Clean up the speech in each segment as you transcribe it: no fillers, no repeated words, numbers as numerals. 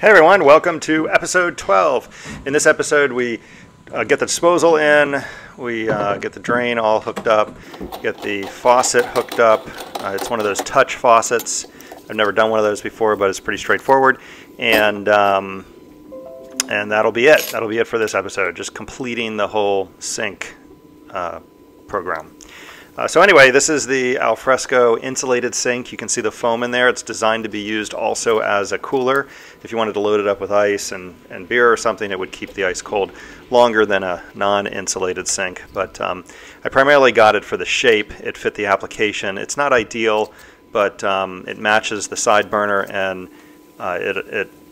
Hey everyone, welcome to episode 12. In this episode we get the disposal in, we get the drain all hooked up, get the faucet hooked up. It's one of those touch faucets. I've never done one of those before, but it's pretty straightforward. And that'll be it. That'll be it for this episode, just completing the whole sink program. So anyway, this is the Alfresco insulated sink. You can see the foam in there. It's designed to be used also as a cooler. If you wanted to load it up with ice and beer or something, it would keep the ice cold longer than a non-insulated sink. But I primarily got it for the shape. It fit the application. It's not ideal, but it matches the side burner, and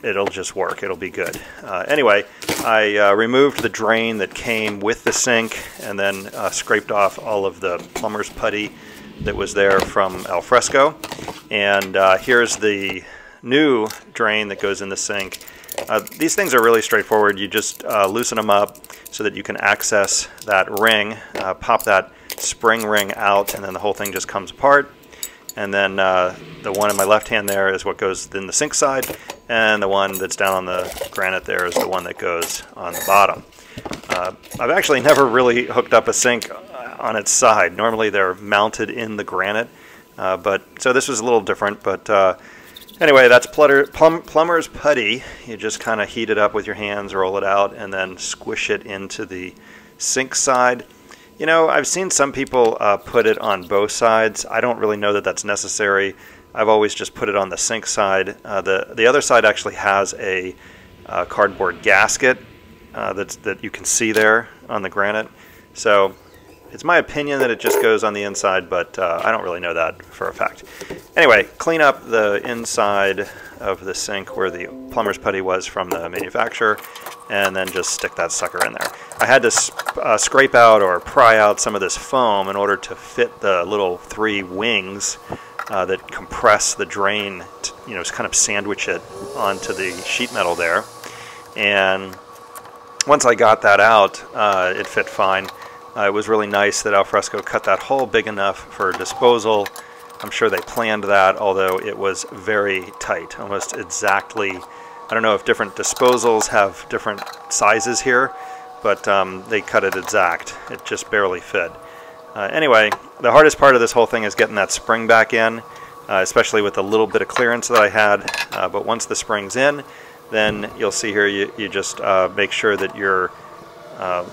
it'll just work. It'll be good. Anyway, I removed the drain that came with the sink and then scraped off all of the plumber's putty that was there from Alfresco. And here's the new drain that goes in the sink. These things are really straightforward. You just loosen them up so that you can access that ring, pop that spring ring out, and then the whole thing just comes apart. And then the one in my left hand there is what goes in the sink side, and the one that's down on the granite there is the one that goes on the bottom. I've actually never really hooked up a sink on its side. Normally they're mounted in the granite, so this was a little different. But anyway, that's plumber's putty. You just kind of heat it up with your hands, roll it out, and then squish it into the sink side. You know, I've seen some people put it on both sides. I don't really know that that's necessary. I've always just put it on the sink side. The other side actually has a cardboard gasket that you can see there on the granite. So it's my opinion that it just goes on the inside, but I don't really know that for a fact. Anyway, clean up the inside of the sink where the plumber's putty was from the manufacturer, and then just stick that sucker in there. I had to scrape out or pry out some of this foam in order to fit the little 3 wings that compress the drain, kind of sandwich it onto the sheet metal there. And once I got that out, it fit fine. It was really nice that Alfresco cut that hole big enough for disposal. I'm sure they planned that, although it was very tight, almost exactly. I don't know if different disposals have different sizes here, but they cut it exact. It just barely fit. Anyway, the hardest part of this whole thing is getting that spring back in, especially with the little bit of clearance that I had. But once the spring's in, then you'll see here you just make sure that your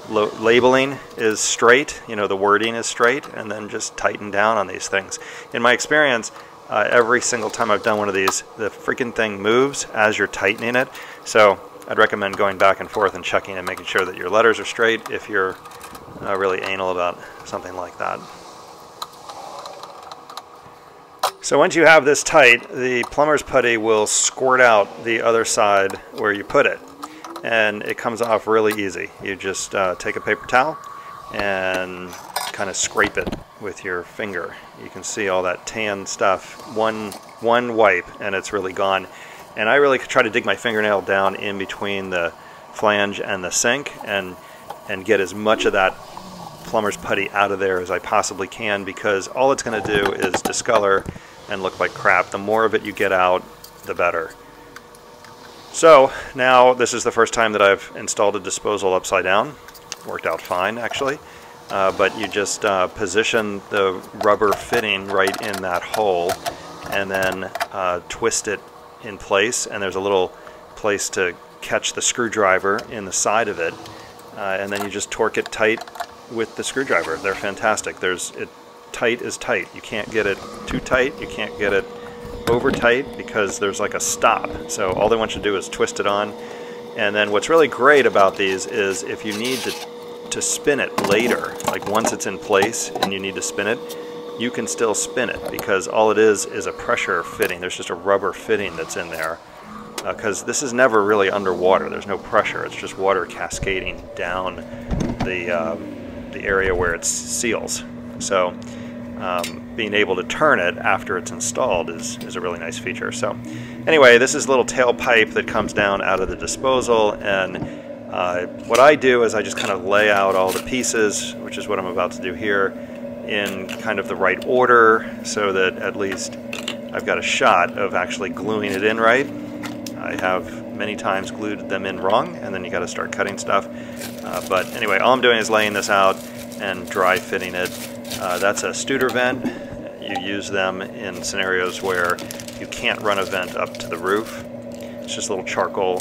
labeling is straight, the wording is straight, and then just tighten down on these things. In my experience, every single time I've done one of these, the freaking thing moves as you're tightening it. So I'd recommend going back and forth and checking and making sure that your letters are straight if you're really anal about something like that. So once you have this tight, the plumber's putty will squirt out the other side where you put it. And it comes off really easy. You just take a paper towel and kind of scrape it with your finger. You can see all that tan stuff. One wipe and it's really gone. And I really try to dig my fingernail down in between the flange and the sink and get as much of that plumber's putty out of there as I possibly can, because all it's going to do is discolor and look like crap. The more of it you get out, the better. So now this is the first time that I've installed a disposal upside down. Worked out fine, actually. But you just position the rubber fitting right in that hole and then twist it in place. And there's a little place to catch the screwdriver in the side of it. And then you just torque it tight with the screwdriver. They're fantastic. Tight is tight. You can't get it too tight. You can't get it over tight because there's like a stop. So all they want you to do is twist it on. And then what's really great about these is if you need to spin it later, like once it's in place and you need to spin it, you can still spin it, because all it is a pressure fitting. There's just a rubber fitting that's in there, because this is never really underwater. There's no pressure. It's just water cascading down the area where it seals. So being able to turn it after it's installed is a really nice feature. So anyway, this is a little tailpipe that comes down out of the disposal, and what I do is I just kind of lay out all the pieces, which is what I'm about to do here, in kind of the right order so that at least I've got a shot of actually gluing it in right. I have many times glued them in wrong, and then you got to start cutting stuff. But anyway, all I'm doing is laying this out and dry fitting it. That's a Studer vent. You use them in scenarios where you can't run a vent up to the roof. It's just a little charcoal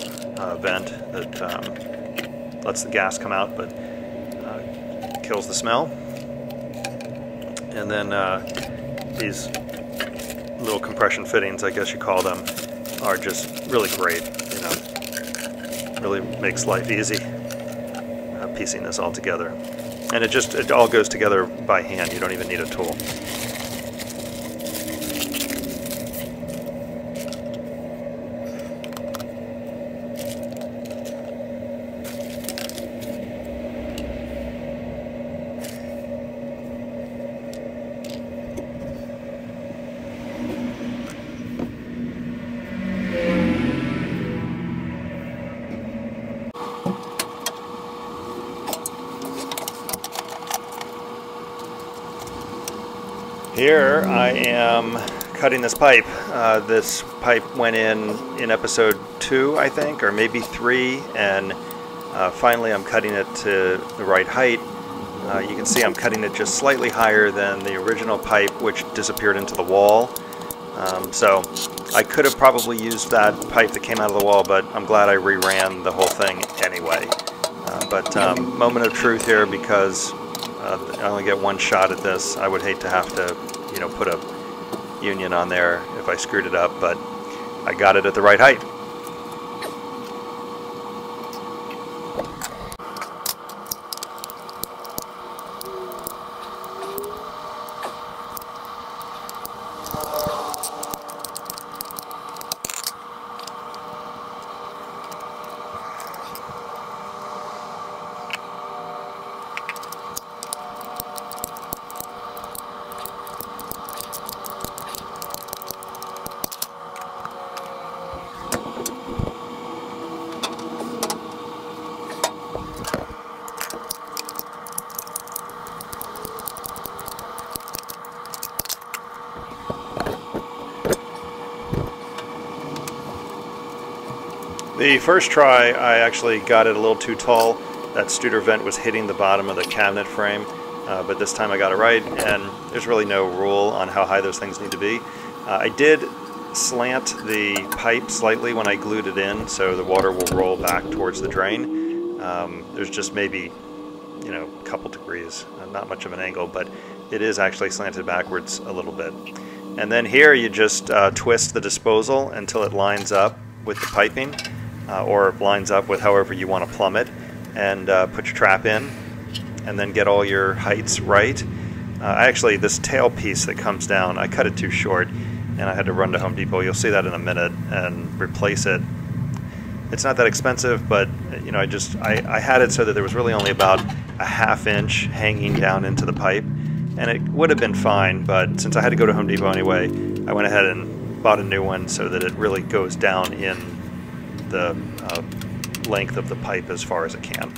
vent that lets the gas come out, but kills the smell. And then these little compression fittings, I guess you call them, are just really great. You know, really makes life easy piecing this all together. And it all goes together by hand. You don't even need a tool. Here I am cutting this pipe. This pipe went in episode 2, I think, or maybe 3, and finally I'm cutting it to the right height. You can see I'm cutting it just slightly higher than the original pipe, which disappeared into the wall. So I could have probably used that pipe that came out of the wall, but I'm glad I reran the whole thing anyway. But moment of truth here, because I only get one shot at this. I would hate to have to, you know, put a union on there if I screwed it up, but I got it at the right height. The first try, I actually got it a little too tall. That Studer vent was hitting the bottom of the cabinet frame, but this time I got it right, and there's really no rule on how high those things need to be. I did slant the pipe slightly when I glued it in, so the water will roll back towards the drain. There's just maybe, you know, a couple degrees, not much of an angle, but it is actually slanted backwards a little bit. And then here you just twist the disposal until it lines up with the piping. Or lines up with however you want to plumb it, and put your trap in, and then get all your heights right. Actually, this tail piece that comes down, I cut it too short, and I had to run to Home Depot. You'll see that in a minute, and replace it. It's not that expensive, but you know, I had it so that there was really only about a ½ inch hanging down into the pipe, and it would have been fine, but since I had to go to Home Depot anyway, I went ahead and bought a new one so that it really goes down in the length of the pipe as far as it can.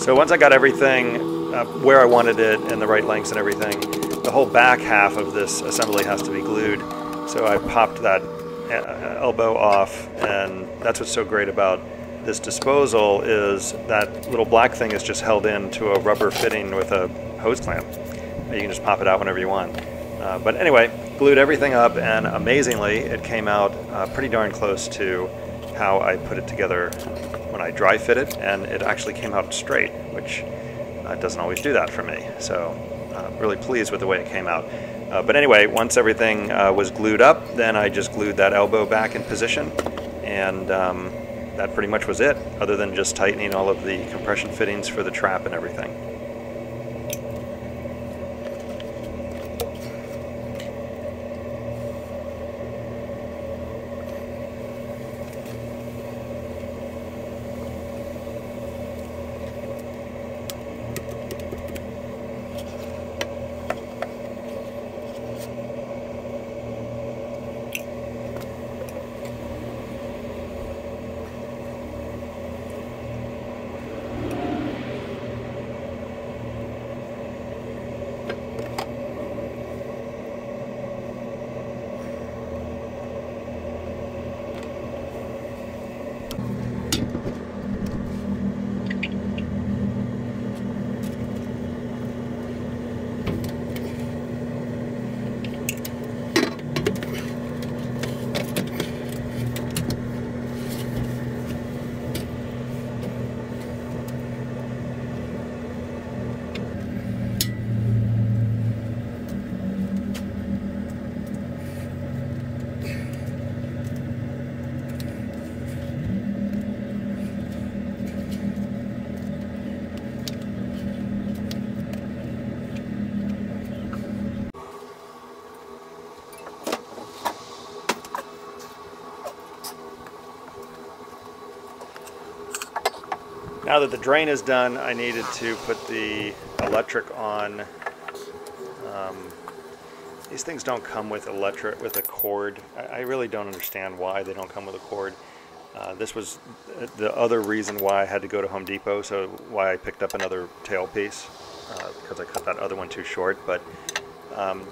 So once I got everything where I wanted it and the right lengths and everything, the whole back half of this assembly has to be glued. So I popped that elbow off, and that's what's so great about this disposal is that little black thing is just held into a rubber fitting with a hose clamp. You can just pop it out whenever you want. But anyway, glued everything up, and amazingly it came out pretty darn close to how I put it together when I dry fit it, and it actually came out straight, which doesn't always do that for me. So really pleased with the way it came out. But anyway, once everything was glued up, then I just glued that elbow back in position, and that pretty much was it, other than just tightening all of the compression fittings for the trap and everything. Now that the drain is done, I needed to put the electric on. These things don't come with a cord. I really don't understand why they don't come with a cord. This was the other reason why I had to go to Home Depot, so why I picked up another tailpiece, because I cut that other one too short. But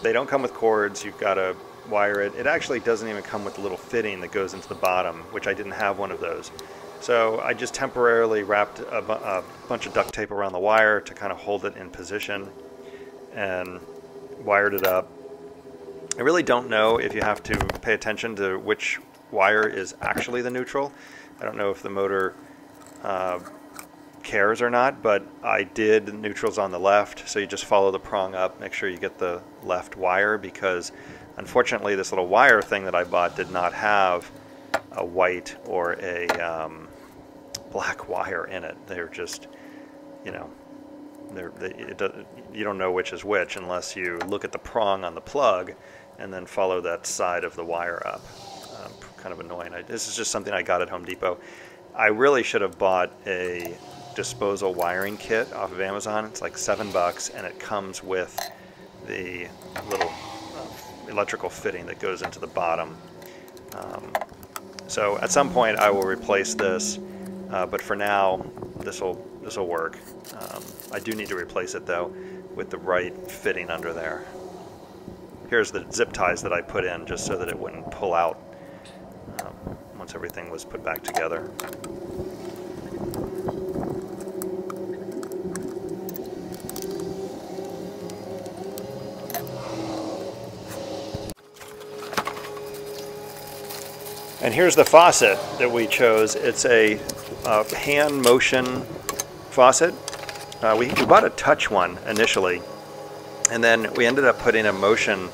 they don't come with cords. You've got to wire it. It actually doesn't even come with the little fitting that goes into the bottom, which I didn't have one of those. So I just temporarily wrapped a bunch of duct tape around the wire to kind of hold it in position and wired it up. I really don't know if you have to pay attention to which wire is actually the neutral. I don't know if the motor cares or not, but I did. Neutral's on the left, so you just follow the prong up, make sure you get the left wire, because unfortunately this little wire thing that I bought did not have a white or a black wire in it. They're just, you know, you don't know which is which unless you look at the prong on the plug and then follow that side of the wire up. Kind of annoying. This is just something I got at Home Depot. I really should have bought a disposal wiring kit off of Amazon. It's like $7, and it comes with the little electrical fitting that goes into the bottom. So at some point I will replace this, but for now this will work. I do need to replace it though with the right fitting under there. Here's the zip ties that I put in just so that it wouldn't pull out once everything was put back together. And here's the faucet that we chose. It's a hand motion faucet. We bought a touch one initially, and then we ended up putting a motion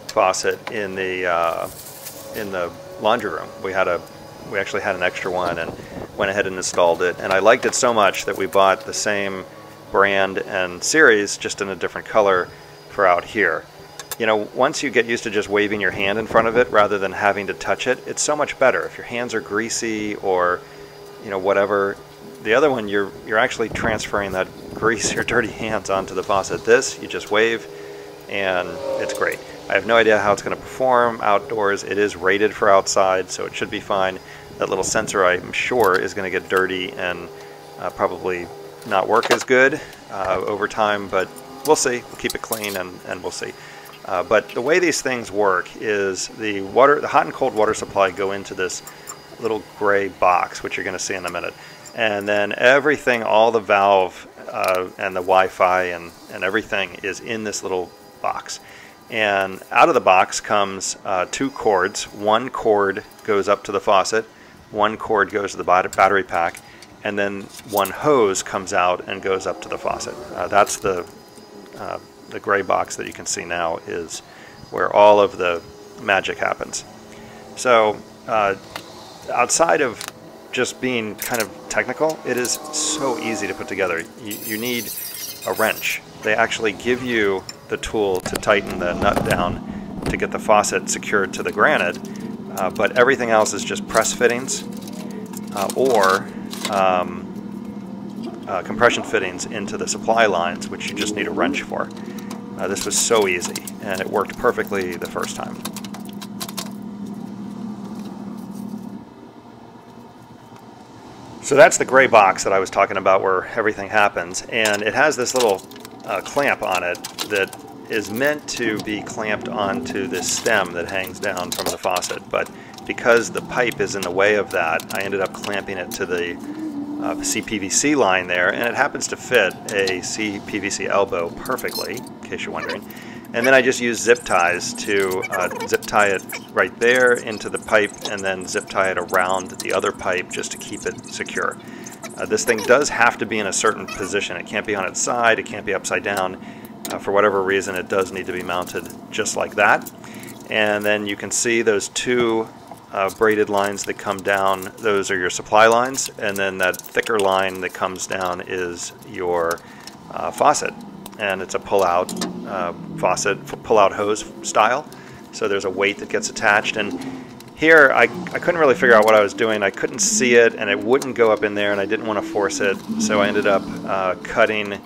faucet in the laundry room. We actually had an extra one and went ahead and installed it. And I liked it so much that we bought the same brand and series, just in a different color, for out here. You know, once you get used to just waving your hand in front of it rather than having to touch it, it's so much better. If your hands are greasy or, you know, whatever, the other one, you're actually transferring that grease or dirty hands onto the faucet. This, you just wave, and it's great. I have no idea how it's going to perform outdoors. It is rated for outside, so it should be fine. That little sensor, I'm sure, is going to get dirty and probably not work as good over time, but we'll see. We'll keep it clean and we'll see. But the way these things work is the hot and cold water supply go into this little gray box, which you're going to see in a minute. And then everything, all the valve and the Wi-Fi and everything is in this little box. And out of the box comes 2 cords. One cord goes up to the faucet, one cord goes to the battery pack, and then one hose comes out and goes up to the faucet. That's the gray box that you can see now is where all of the magic happens. So outside of just being kind of technical, it is so easy to put together. You need a wrench. They actually give you the tool to tighten the nut down to get the faucet secured to the granite, but everything else is just press fittings or compression fittings into the supply lines, which you just need a wrench for. This was so easy, and it worked perfectly the first time. So that's the gray box that I was talking about where everything happens, and it has this little clamp on it that is meant to be clamped onto this stem that hangs down from the faucet, but because the pipe is in the way of that, I ended up clamping it to the CPVC line there, and it happens to fit a CPVC elbow perfectly, in case you're wondering. And then I just used zip ties to zip tie it right there into the pipe and then zip tie it around the other pipe just to keep it secure. This thing does have to be in a certain position. It can't be on its side, it can't be upside down. For whatever reason, it does need to be mounted just like that. And then you can see those 2 braided lines that come down. Those are your supply lines, and then that thicker line that comes down is your faucet. And it's a pull-out faucet, pull-out hose style. So there's a weight that gets attached. And here, I couldn't really figure out what I was doing. I couldn't see it, and it wouldn't go up in there, and I didn't want to force it. So I ended up cutting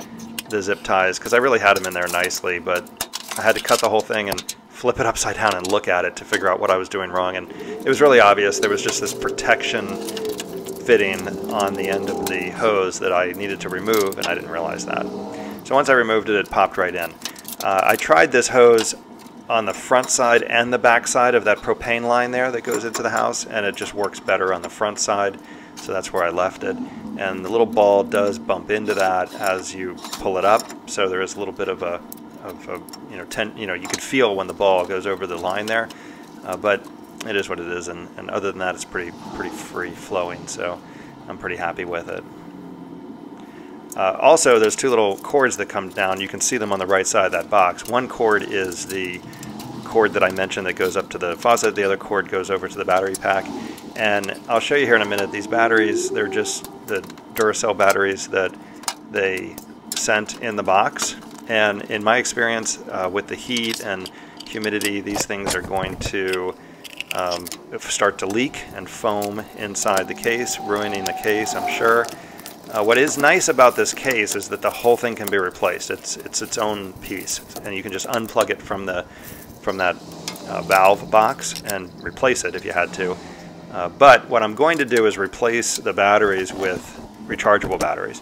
the zip ties, because I really had them in there nicely, but I had to cut the whole thing and flip it upside down and look at it to figure out what I was doing wrong. And it was really obvious. There was just this protection fitting on the end of the hose that I needed to remove, and I didn't realize that. So once I removed it, it popped right in. I tried this hose on the front side and the back side of that propane line there that goes into the house, and it just works better on the front side, so that's where I left it. And the little ball does bump into that as you pull it up, so there is a little bit of a you could feel when the ball goes over the line there, but it is what it is, and other than that, it's pretty free flowing, so I'm pretty happy with it. Also, there's 2 little cords that come down. You can see them on the right side of that box. One cord is the cord that I mentioned that goes up to the faucet. The other cord goes over to the battery pack. And I'll show you here in a minute. These batteries, they're just the Duracell batteries that they sent in the box. And in my experience, with the heat and humidity, these things are going to start to leak and foam inside the case, ruining the case, I'm sure. What is nice about this case is that the whole thing can be replaced. It's its own piece, and you can just unplug it from that valve box and replace it if you had to. But what I'm going to do is replace the batteries with rechargeable batteries.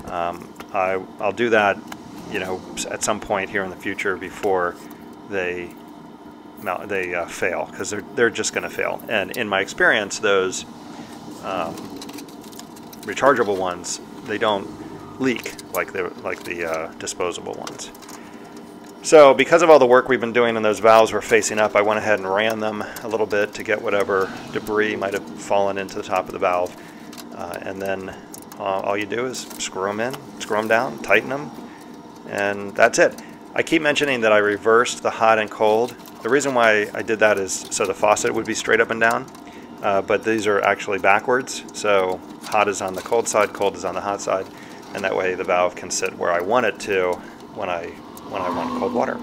I'll do that, at some point here in the future before they fail, because they're just going to fail. And in my experience, those rechargeable ones, they don't leak like the disposable ones. So because of all the work we've been doing and those valves were facing up, I went ahead and ran them a little bit to get whatever debris might have fallen into the top of the valve. And then all you do is screw them in, screw them down, tighten them, and that's it. I keep mentioning that I reversed the hot and cold. The reason why I did that is so the faucet would be straight up and down, but these are actually backwards. So hot is on the cold side, cold is on the hot side, and that way the valve can sit where I want it to when I want cold water.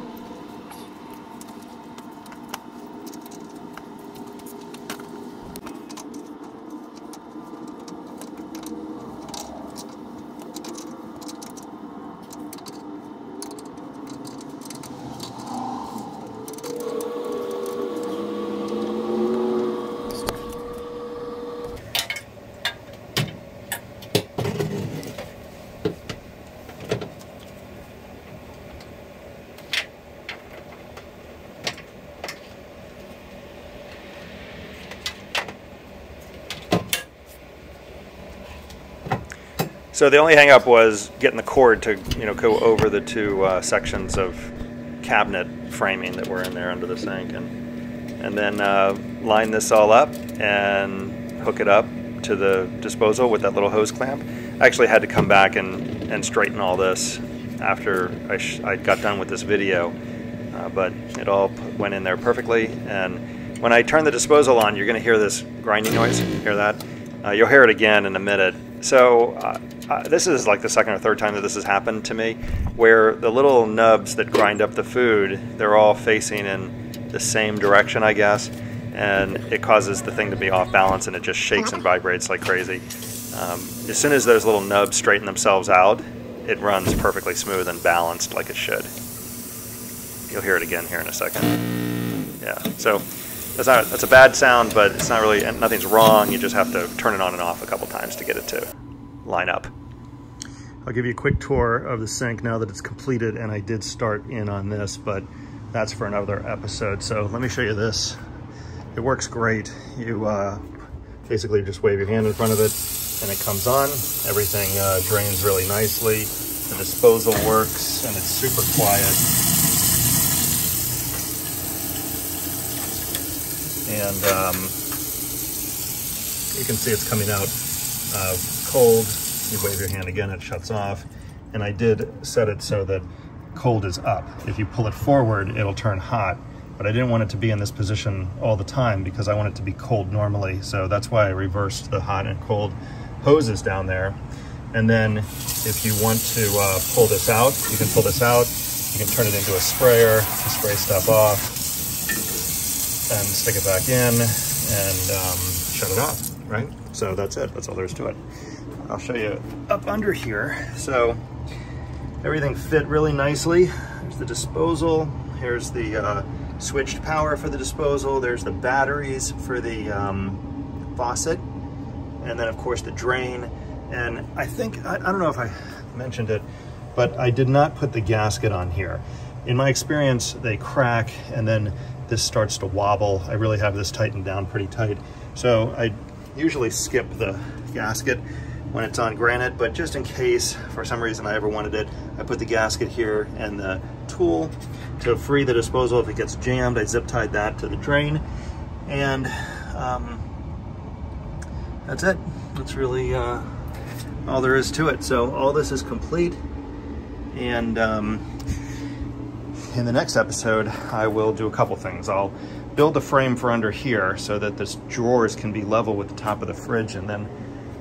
So the only hang up was getting the cord to go over the two sections of cabinet framing that were in there under the sink, and then line this all up and hook it up to the disposal with that little hose clamp. I actually had to come back and straighten all this after I got done with this video, but it all went in there perfectly. And when I turn the disposal on, you're going to hear this grinding noise. Hear that? You'll hear it again in a minute. So this is like the second or third time that this has happened to me, where the little nubs that grind up the food, they're all facing in the same direction, I guess, and it causes the thing to be off balance, and it just shakes and vibrates like crazy. As soon as those little nubs straighten themselves out, it runs perfectly smooth and balanced like it should. You'll hear it again here in a second. Yeah, so that's a bad sound, but it's not really, nothing's wrong. You just have to turn it on and off a couple times to get it to line up. I'll give you a quick tour of the sink now that it's completed, and I did start in on this, but that's for another episode. So let me show you this. It works great. You basically just wave your hand in front of it and it comes on. Everything drains really nicely. The disposal works and it's super quiet. And you can see it's coming out cold. You wave your hand again, it shuts off. And I did set it so that cold is up. If you pull it forward, it'll turn hot. But I didn't want it to be in this position all the time because I want it to be cold normally. So that's why I reversed the hot and cold hoses down there. And then if you want to pull this out, you can pull this out. You can turn it into a sprayer to spray stuff off and stick it back in and shut it off, right? So that's it, that's all there is to it. I'll show you up under here. So everything fit really nicely. There's the disposal. Here's the switched power for the disposal. There's the batteries for the faucet. And then of course the drain. And I think, I don't know if I mentioned it, but I did not put the gasket on here. In my experience, they crack and then this starts to wobble. I really have this tightened down pretty tight. So I usually skip the gasket when it's on granite, but just in case for some reason I ever wanted it, I put the gasket here and the tool to free the disposal. If it gets jammed, I zip tied that to the drain, and that's it. That's really all there is to it. So all this is complete, and in the next episode I will do a couple things. I'll build a frame for under here so that this drawers can be level with the top of the fridge, and then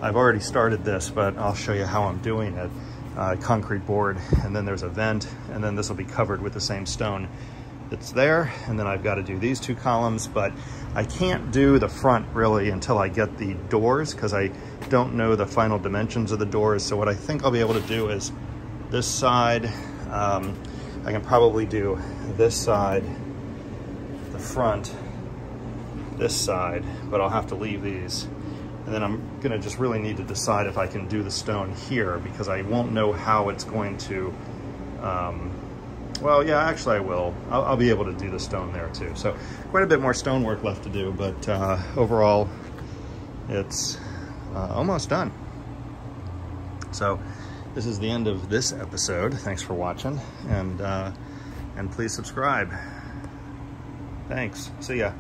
I've already started this, but I'll show you how I'm doing it. Concrete board, and then there's a vent, and then this will be covered with the same stone that's there. And then I've got to do these two columns, but I can't do the front really until I get the doors because I don't know the final dimensions of the doors. So what I think I'll be able to do is this side, I can probably do this side, the front, this side, but I'll have to leave these. And then I'm gonna just really need to decide if I can do the stone here because I won't know how it's going to, well, yeah, actually I will. I'll be able to do the stone there too. So quite a bit more stone work left to do, but overall it's almost done. So this is the end of this episode. Thanks for watching, and please subscribe. Thanks, see ya.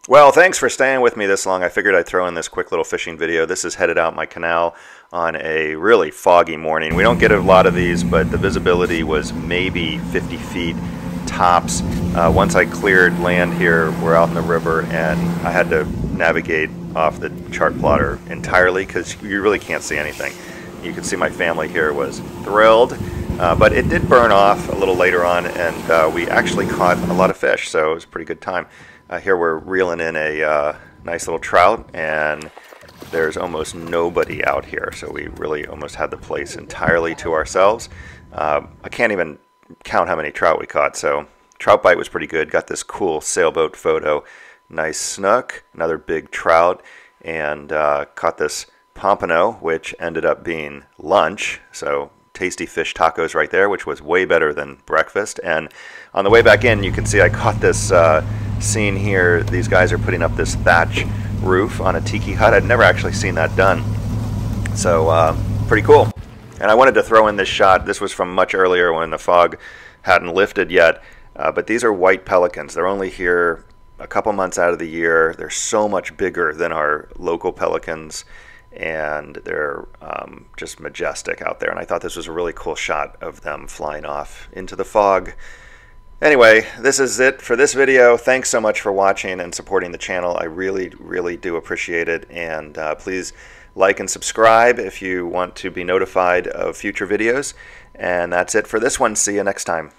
Well, thanks for staying with me this long. I figured I'd throw in this quick little fishing video. This is headed out my canal on a really foggy morning. We don't get a lot of these, but the visibility was maybe 50 feet tops. Once I cleared land here, we're out in the river, and I had to navigate off the chart plotter entirely because you really can't see anything. You can see my family here was thrilled, but it did burn off a little later on, and we actually caught a lot of fish, so it was a pretty good time. Here we're reeling in a nice little trout, and there's almost nobody out here, so we really almost had the place entirely to ourselves. I can't even count how many trout we caught, so trout bite was pretty good. Got this cool sailboat photo, nice snook, another big trout, and caught this pompano, which ended up being lunch. So tasty fish tacos right there, which was way better than breakfast. And on the way back in, you can see I caught this scene here. These guys are putting up this thatch roof on a tiki hut. I'd never actually seen that done. So pretty cool. And I wanted to throw in this shot. This was from much earlier when the fog hadn't lifted yet. But these are white pelicans. They're only here a couple months out of the year. They're so much bigger than our local pelicans, and they're just majestic out there. And I thought this was a really cool shot of them flying off into the fog. Anyway, this is it for this video. Thanks so much for watching and supporting the channel. I really, really do appreciate it. And please like and subscribe if you want to be notified of future videos. And that's it for this one. See you next time.